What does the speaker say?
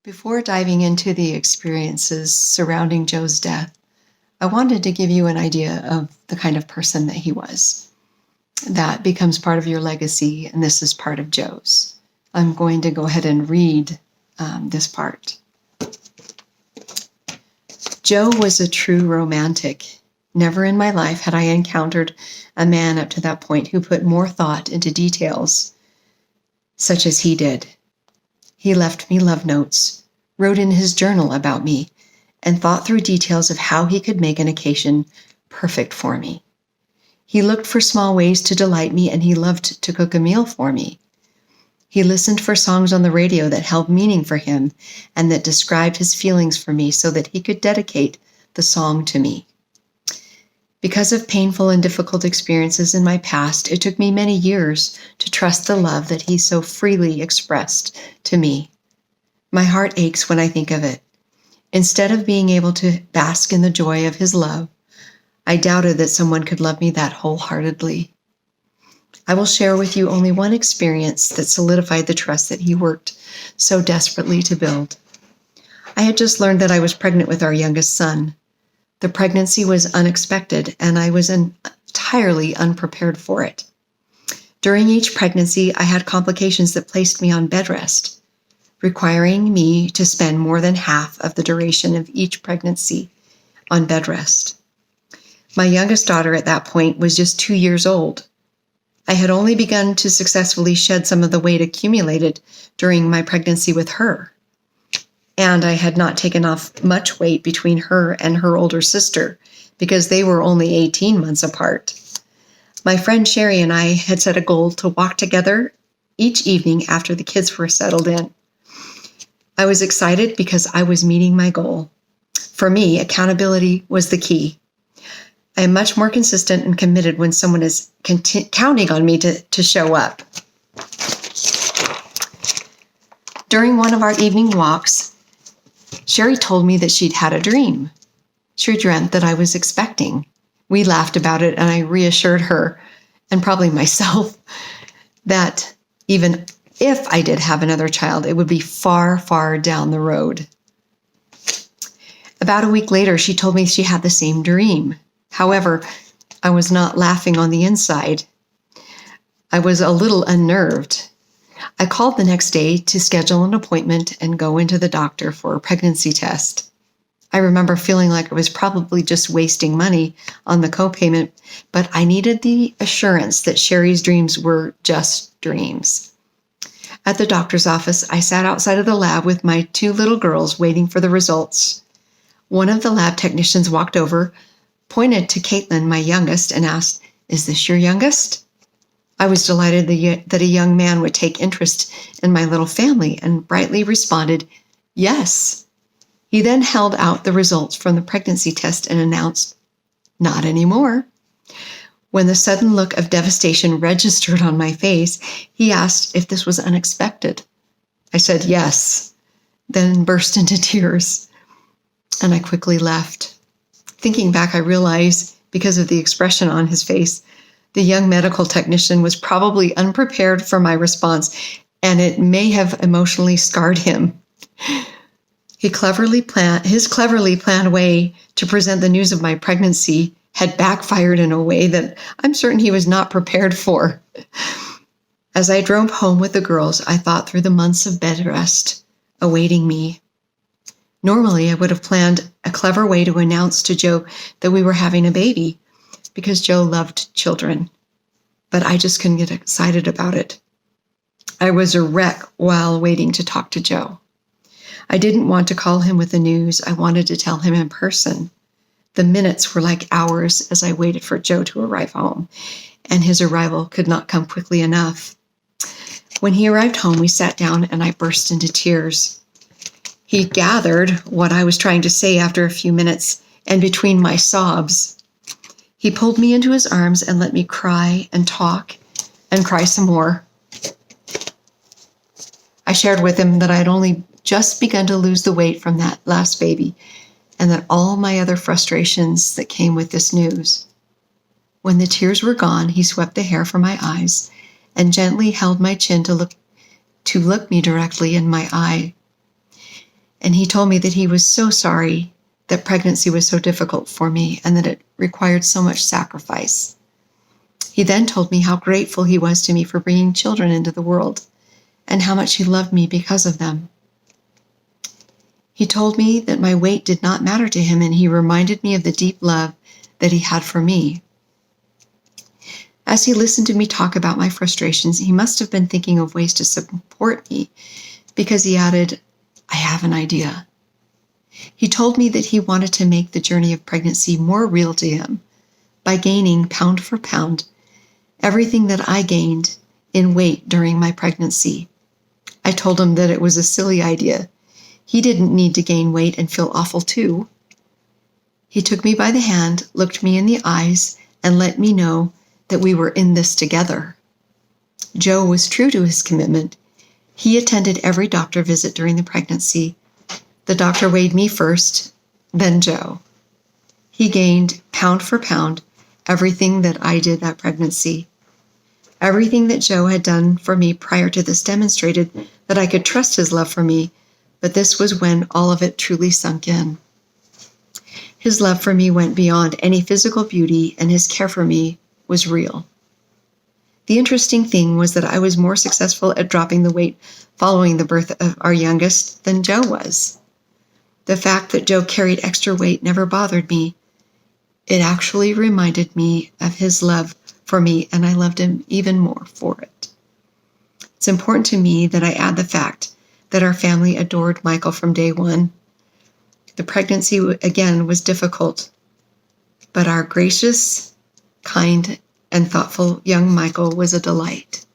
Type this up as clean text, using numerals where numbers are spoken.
Before diving into the experiences surrounding Joe's death, I wanted to give you an idea of the kind of person that he was. That becomes part of your legacy, and this is part of Joe's. I'm going to go ahead and read this part. Joe was a true romantic. Never in my life had I encountered a man up to that point who put more thought into details such as he did. He left me love notes, wrote in his journal about me, and thought through details of how he could make an occasion perfect for me. He looked for small ways to delight me, and he loved to cook a meal for me. He listened for songs on the radio that held meaning for him and that described his feelings for me so that he could dedicate the song to me. Because of painful and difficult experiences in my past, it took me many years to trust the love that he so freely expressed to me. My heart aches when I think of it. Instead of being able to bask in the joy of his love, I doubted that someone could love me that wholeheartedly. I will share with you only one experience that solidified the trust that he worked so desperately to build. I had just learned that I was pregnant with our youngest son. The pregnancy was unexpected, and I was entirely unprepared for it. During each pregnancy, I had complications that placed me on bed rest, requiring me to spend more than half of the duration of each pregnancy on bed rest. My youngest daughter at that point was just 2 years old. I had only begun to successfully shed some of the weight accumulated during my pregnancy with her. And I had not taken off much weight between her and her older sister because they were only 18 months apart. My friend Sherry and I had set a goal to walk together each evening after the kids were settled in. I was excited because I was meeting my goal. For me, accountability was the key. I am much more consistent and committed when someone is counting on me to show up. During one of our evening walks, Sherry told me that she'd had a dream. She dreamt that I was expecting. We laughed about it, and I reassured her, and probably myself, that even if I did have another child, it would be far, far down the road. About a week later, she told me she had the same dream. However, I was not laughing on the inside. I was a little unnerved. I called the next day to schedule an appointment and go into the doctor for a pregnancy test. I remember feeling like I was probably just wasting money on the copayment, but I needed the assurance that Sherry's dreams were just dreams. At the doctor's office, I sat outside of the lab with my 2 little girls waiting for the results. One of the lab technicians walked over, pointed to Caitlin, my youngest, and asked, "Is this your youngest?" I was delighted that a young man would take interest in my little family and brightly responded, "Yes." He then held out the results from the pregnancy test and announced, "Not anymore." When the sudden look of devastation registered on my face, he asked if this was unexpected. I said yes, then burst into tears, and I quickly left. Thinking back, I realized, because of the expression on his face, the young medical technician was probably unprepared for my response, and it may have emotionally scarred him. His cleverly planned way to present the news of my pregnancy had backfired in a way that I'm certain he was not prepared for. As I drove home with the girls, I thought through the months of bed rest awaiting me. Normally, I would have planned a clever way to announce to Joe that we were having a baby, because Joe loved children, but I just couldn't get excited about it. I was a wreck while waiting to talk to Joe. I didn't want to call him with the news. I wanted to tell him in person. The minutes were like hours as I waited for Joe to arrive home, and his arrival could not come quickly enough. When he arrived home, we sat down and I burst into tears. He gathered what I was trying to say after a few minutes, and between my sobs, he pulled me into his arms and let me cry and talk and cry some more. I shared with him that I had only just begun to lose the weight from that last baby, and that all my other frustrations that came with this news. When the tears were gone, he swept the hair from my eyes and gently held my chin to look me directly in my eye. And he told me that he was so sorry that pregnancy was so difficult for me and that it required so much sacrifice. He then told me how grateful he was to me for bringing children into the world and how much he loved me because of them. He told me that my weight did not matter to him, and he reminded me of the deep love that he had for me. As he listened to me talk about my frustrations, he must have been thinking of ways to support me, because he added, "I have an idea." He told me that he wanted to make the journey of pregnancy more real to him by gaining, pound for pound, everything that I gained in weight during my pregnancy. I told him that it was a silly idea. He didn't need to gain weight and feel awful too. He took me by the hand, looked me in the eyes, and let me know that we were in this together. Joe was true to his commitment. He attended every doctor visit during the pregnancy. The doctor weighed me first, then Joe. He gained, pound for pound, everything that I did that pregnancy. Everything that Joe had done for me prior to this demonstrated that I could trust his love for me, but this was when all of it truly sunk in. His love for me went beyond any physical beauty, and his care for me was real. The interesting thing was that I was more successful at dropping the weight following the birth of our youngest than Joe was. The fact that Joe carried extra weight never bothered me. It actually reminded me of his love for me, and I loved him even more for it. It's important to me that I add the fact that our family adored Michael from day one. The pregnancy, again, was difficult, but our gracious, kind, and thoughtful young Michael was a delight.